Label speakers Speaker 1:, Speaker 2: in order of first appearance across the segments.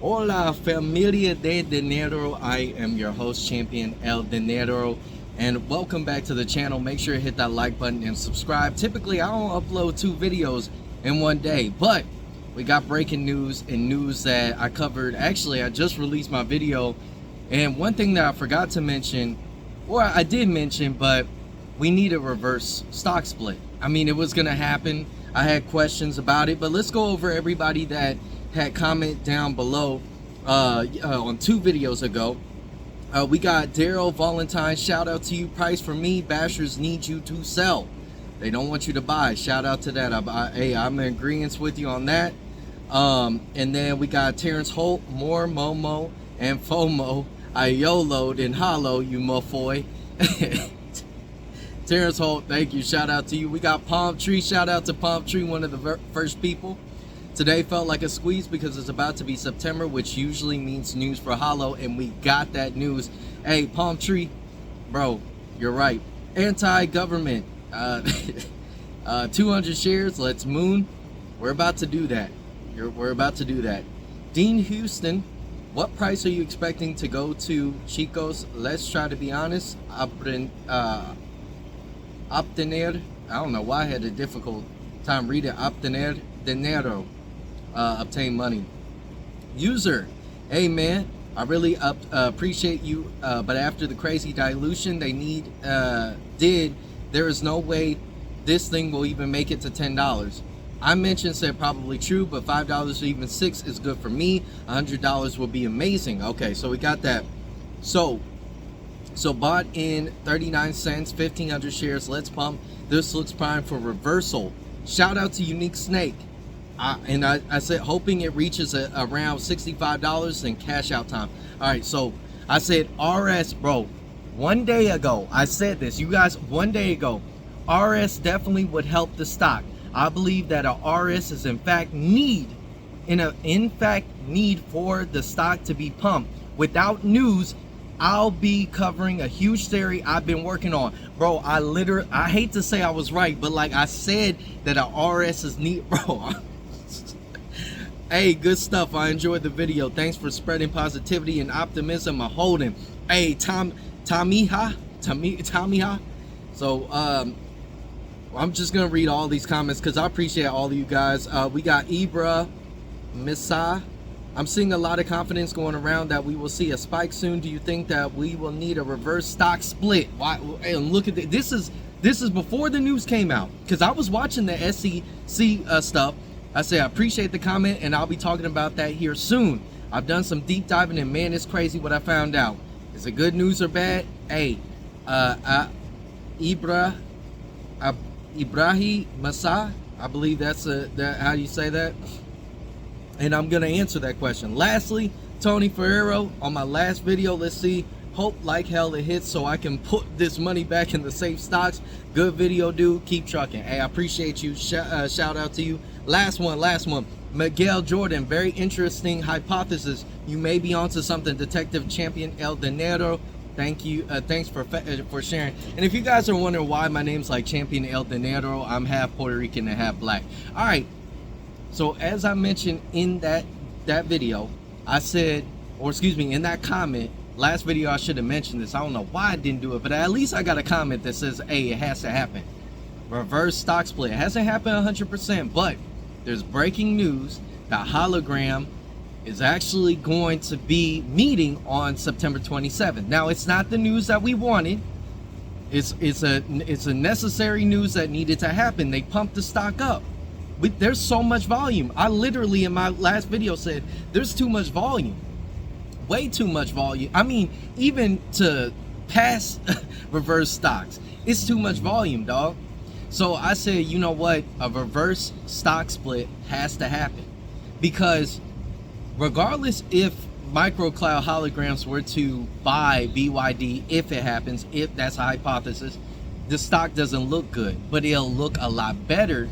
Speaker 1: Hola, familia de dinero. I am your host, Champion El Dinero, and welcome back to the channel. Make sure to hit that like button and subscribe. Typically, I don't upload 2 videos in one day, but we got breaking news and news that I covered. Actually, I just released my video, and one thing that I forgot to mention, or I did mention, but we need a reverse stock split. I mean, it was gonna happen. I had questions about it, but let's go over everybody that had comment down below on 2 videos ago. We got Daryl Valentine, shout out to you. Price for me, bashers need you to sell. They don't want you to buy. Shout out to that. I'm in agreement with you on that. And then we got Terrence Holt, more Momo and FOMO. I YOLO'd and Holo, you moffoy. Terrence Holt, thank you. Shout out to you. We got Palm Tree. Shout out to Palm Tree, one of the first people. Today felt like a squeeze because it's about to be September, which usually means news for Holo, and we got that news. Hey, Palm Tree, bro, you're right. Anti-government, 200 shares, let's moon. We're about to do that. We're about to do that. Dean Houston, what price are you expecting to go to Chicos? Let's try to be honest. Obtener, I don't know why I had a difficult time reading. Obtener dinero. Obtain money. User, hey man, I really appreciate you, but after the crazy dilution they did, there is no way this thing will even make it to $10. I mentioned said probably true, but $5 or even $6 is good for me. $100 will be amazing. Okay, so we got that. So bought in 39 cents, 1,500 shares. Let's pump. This looks prime for reversal. Shout out to Unique Snake. I said hoping it reaches around $65 and cash out time. All right, so I said RS, bro. 1 day ago, I said this. You guys, 1 day ago, RS definitely would help the stock. I believe that a RS is in fact need for the stock to be pumped. Without news, I'll be covering a huge theory I've been working on. Bro, I hate to say I was right, but like I said that a RS is neat, bro. Hey, good stuff. I enjoyed the video. Thanks for spreading positivity and optimism. I'm holding. Hey, Tamiha. So, I'm just going to read all these comments because I appreciate all of you guys. We got Ibra Misa. I'm seeing a lot of confidence going around that we will see a spike soon. Do you think that we will need a reverse stock split? Why? Hey, look at this. This is before the news came out, because I was watching the SEC stuff. I say I appreciate the comment, and I'll be talking about that here soon. I've done some deep diving, and man, it's crazy what I found out. Is it good news or bad? Hey, Ibrahim Masa, I believe that's how you say that. And I'm gonna answer that question. Lastly, Tony Ferrero, on my last video, let's see. Hope like hell it hits so I can put this money back in the safe stocks. Good video, dude. Keep trucking. Hey, I appreciate you. Shout out to you. Last one. Miguel Jordan, very interesting hypothesis. You may be onto something, Detective Champion El Dinero. Thank you. Thanks for sharing. And if you guys are wondering why my name's like Champion El Dinero, I'm half Puerto Rican and half black. All right. So as I mentioned in that video, I said, or excuse me, in that comment, last video I should have mentioned this. I don't know why I didn't do it, but at least I got a comment that says, hey, it has to happen. Reverse stock split. It hasn't happened 100%, but there's breaking news that Hologram is actually going to be meeting on September 27th. Now, it's not the news that we wanted. It's a necessary news that needed to happen. They pumped the stock up. There's so much volume. I literally in my last video said there's too much volume. Way too much volume. I mean, even to pass reverse stocks, it's too much volume, dog. So I said, you know what? A reverse stock split has to happen, because regardless if MicroCloud Holograms were to buy BYD, if it happens, if that's a hypothesis, the stock doesn't look good, but it'll look a lot better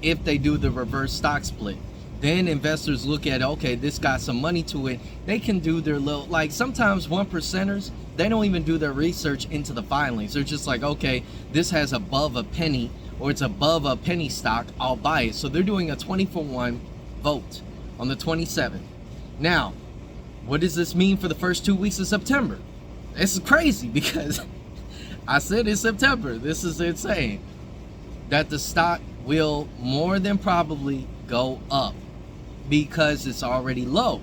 Speaker 1: if they do the reverse stock split. Then investors look at, okay, this got some money to it. They can do their little, like sometimes 1%ers, they don't even do their research into the filings. They're just like, okay, this has above a penny, or it's above a penny stock, I'll buy it. So they're doing a 20-for-1 vote on the 27th. Now, What does this mean for the first 2 weeks of September? This is crazy because I said in September, this is insane, that the stock will more than probably go up because it's already low.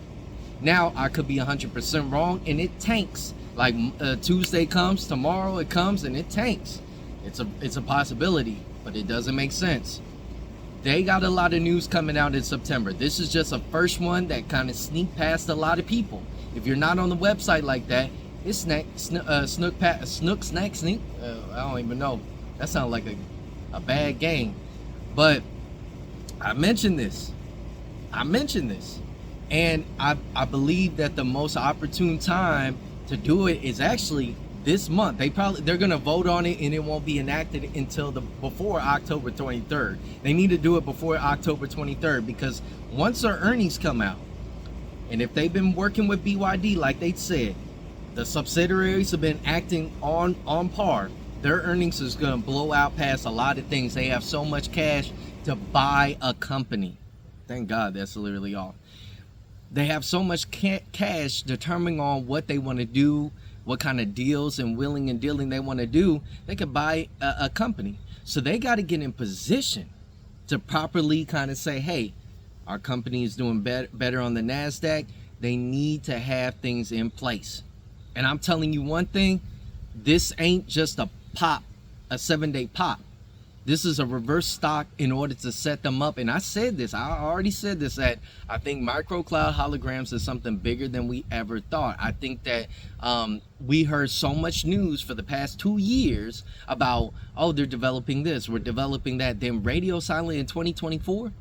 Speaker 1: Now, I could be 100% wrong and it tanks. Like Tuesday comes, tomorrow it comes and it tanks. It's a possibility, but it doesn't make sense. They got a lot of news coming out in September. This is just a first one that kind of sneaked past a lot of people. If you're not on the website like that, it's snook, snack, sneak. I don't even know. That sounds like a bad game. But I mentioned this. And I believe that the most opportune time to do it is actually this month. They're gonna vote on it and it won't be enacted until before October 23rd. They need to do it before October 23rd because once their earnings come out, and if they've been working with BYD like they said, the subsidiaries have been acting on par, their earnings is gonna blow out past a lot of things. They have so much cash to buy a company. Thank God that's literally all. They have so much cash determining on what they want to do, what kind of deals and willing and dealing they want to do. They could buy a company. So they got to get in position to properly kind of say, hey, our company is doing better on the NASDAQ. They need to have things in place. And I'm telling you one thing, this ain't just a pop, a 7-day pop. This is a reverse stock in order to set them up. And I said this, I already said this, that I think MicroCloud Holograms is something bigger than we ever thought. I think that we heard so much news for the past 2 years about, oh, they're developing this, we're developing that. Then radio silent in 2024,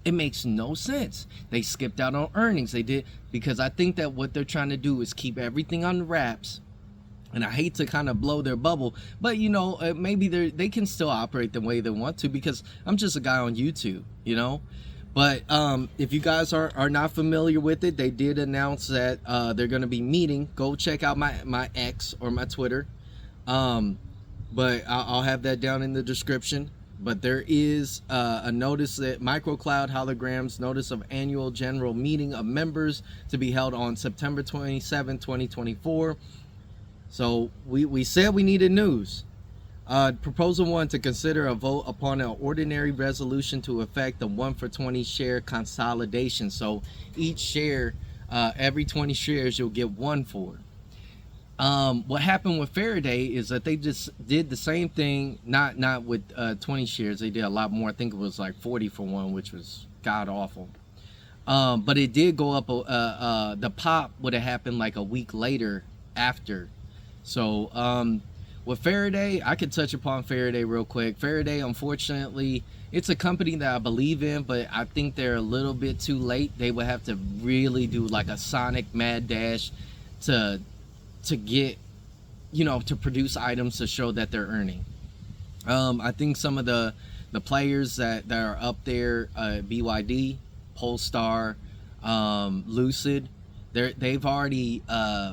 Speaker 1: it makes no sense. They skipped out on earnings. They did, because I think that what they're trying to do is keep everything on wraps. And I hate to kind of blow their bubble, but you know, maybe they can still operate the way they want to, because I'm just a guy on YouTube, you know. But if you guys are not familiar with it, they did announce that they're going to be meeting. Go check out my X or my Twitter, but I'll have that down in the description. But there is a notice that MicroCloud Holograms notice of annual general meeting of members to be held on September 27, 2024. So we said we needed news. Proposal 1, to consider a vote upon an ordinary resolution to effect the 1-for-20 share consolidation. So each share, every 20 shares, you'll get 1 for. What happened with Faraday is that they just did the same thing, not with 20 shares. They did a lot more. I think it was like 40 for 1, which was god awful. But it did go up. The pop would have happened like a week later after. So with Faraday, I could touch upon Faraday real quick. Faraday, unfortunately, it's a company that I believe in, but I think they're a little bit too late. They would have to really do like a Sonic mad dash to get, you know, to produce items to show that they're earning. I think some of the players that are up there, BYD, Polestar, Lucid, they've already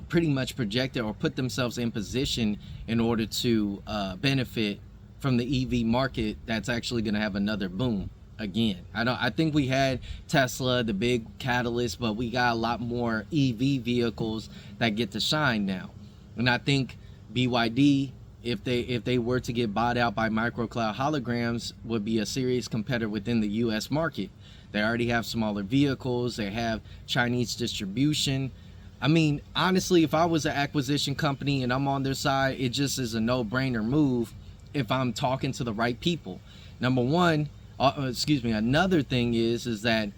Speaker 1: pretty much projected or put themselves in position in order to benefit from the EV market that's actually going to have another boom again. I think we had Tesla, the big catalyst, but we got a lot more EV vehicles that get to shine now. And I think BYD, if they were to get bought out by MicroCloud Holograms, would be a serious competitor within the US market. They already have smaller vehicles. They have Chinese distribution. I mean, honestly, if I was an acquisition company and I'm on their side, it just is a no-brainer move if I'm talking to the right people. Number one, another thing is that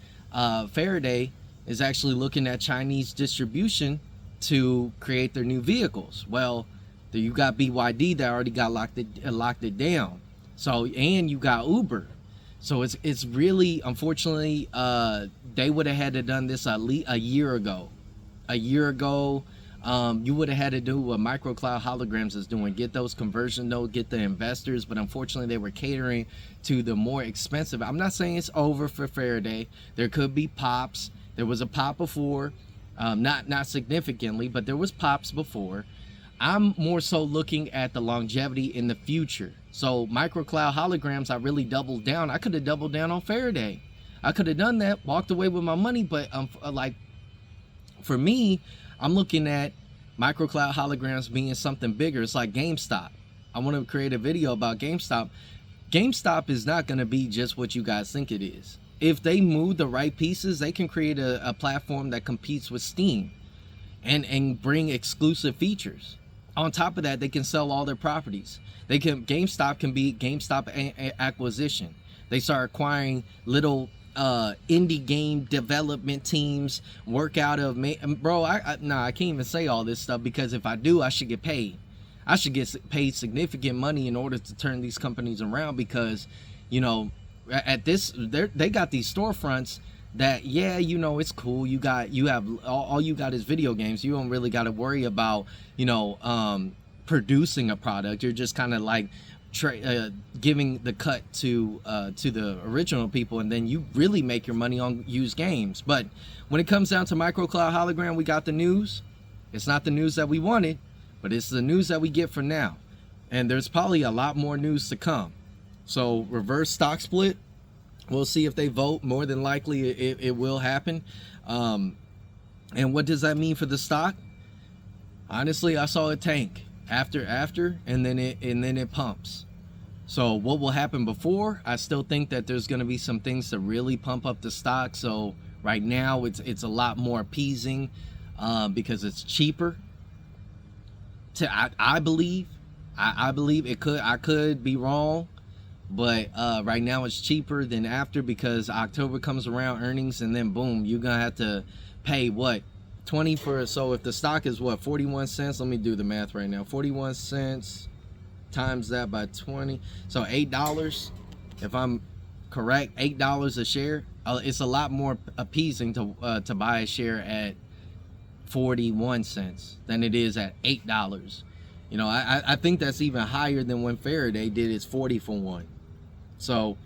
Speaker 1: Faraday is actually looking at Chinese distribution to create their new vehicles. Well, you got BYD that already got locked it down. So, and you got Uber. So it's really, unfortunately, they would have had to done this a year ago. A year ago, you would have had to do what MicroCloud Holograms is doing. Get those conversion nodes, get the investors. But unfortunately, they were catering to the more expensive. I'm not saying it's over for Faraday. There could be pops. There was a pop before, not significantly, but there was pops before. I'm more so looking at the longevity in the future. So MicroCloud Holograms, I really doubled down. I could have doubled down on Faraday. I could have done that, walked away with my money, but like For me, I'm looking at MicroCloud holograms being something bigger. It's like GameStop. I want to create a video about GameStop. GameStop is not going to be just what you guys think it is. If they move the right pieces, they can create a platform that competes with Steam and bring exclusive features. On top of that, they can sell all their properties. GameStop can be GameStop acquisition. They start acquiring little indie game development teams, work out of bro. I can't even say all this stuff, because if I do, I should get paid. I should get paid significant money in order to turn these companies around, because, you know, at this, they got these storefronts that, yeah, you know, it's cool. You have all you got is video games. You don't really got to worry about, you know, producing a product. You're just kind of like giving the cut to the original people, and then you really make your money on used games. But when it comes down to MicroCloud hologram, we got the news. It's not the news that we wanted, but it's the news that we get for now, and there's probably a lot more news to come. So reverse stock split, we'll see if they vote. More than likely it will happen. And what does that mean for the stock? Honestly, I saw it tank after and then it pumps. So what will happen before? I still think that there's going to be some things to really pump up the stock. So right now it's a lot more appeasing because it's cheaper. I believe it could. I could be wrong, but right now it's cheaper than after, because October comes around, earnings, and then boom, you're gonna have to pay what, 20 for. So if the stock is what, 41 cents, let me do the math right now. 41 cents times that by 20, so $8. If I'm correct, $8 a share. It's a lot more appeasing to buy a share at 41 cents than it is at $8. You know, I think that's even higher than when Faraday did its 40 for 1. So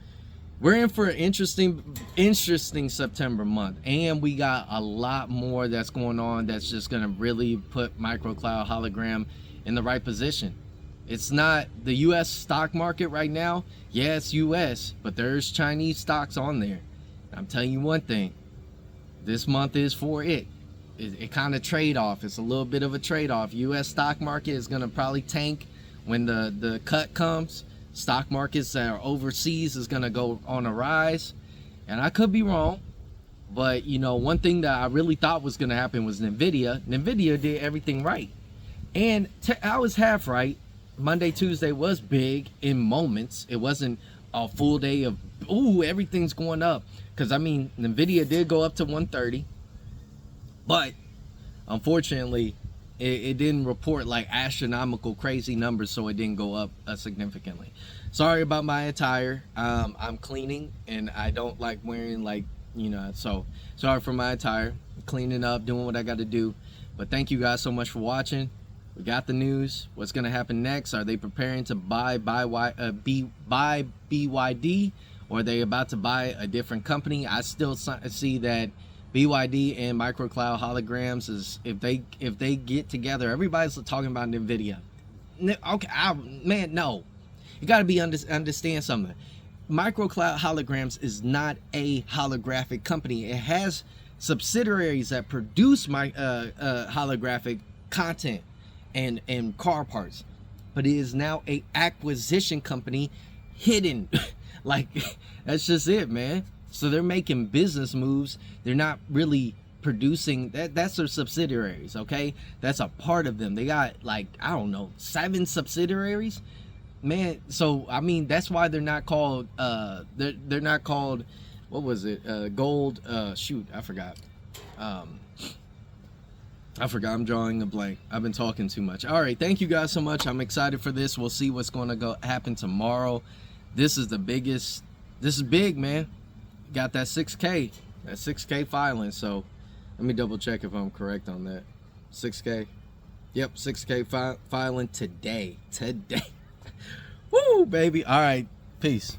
Speaker 1: we're in for an interesting September month, and we got a lot more that's going on that's just gonna really put MicroCloud hologram in the right position. It's not the US stock market right now. Yeah, it's US, but there's Chinese stocks on there. I'm telling you one thing, this month is for it. It kind of trade off. It's a little bit of a trade off. US stock market is going to probably tank when the cut comes. Stock markets that are overseas is going to go on a rise. And I could be wrong, but you know, one thing that I really thought was going to happen was Nvidia. Nvidia did everything right. And I was half right. Monday, Tuesday was big in moments. It wasn't a full day of, ooh, everything's going up. Because I mean, Nvidia did go up to 130. But unfortunately, it didn't report like astronomical crazy numbers, so it didn't go up significantly. Sorry about my attire. I'm cleaning, and I don't like wearing, like, you know, so sorry for my attire. Cleaning up, doing what I got to do. But thank you guys so much for watching. We got the news. What's going to happen next? Are they preparing to buy BYD, or are they about to buy a different company? I still see that BYD and MicroCloud holograms is, if they get together, everybody's talking about Nvidia. Okay, man, no, you got to understand something. MicroCloud holograms is not a holographic company. It has subsidiaries that produce holographic content and car parts, but it is now a acquisition company hidden. Like, that's just it, man. So they're making business moves. They're not really producing. That's their subsidiaries, okay? That's a part of them. They got, like, I don't know, 7 subsidiaries, man. So I mean, that's why they're not called they're not called, what was it, gold, shoot, I forgot. I'm drawing a blank. I've been talking too much. All right, thank you guys so much. I'm excited for this. We'll see what's going to happen tomorrow. This is the biggest. This is big, man. Got that 6K filing. So let me double check if I'm correct on that. 6K. Yep, 6K filing today. Woo, baby. All right, peace.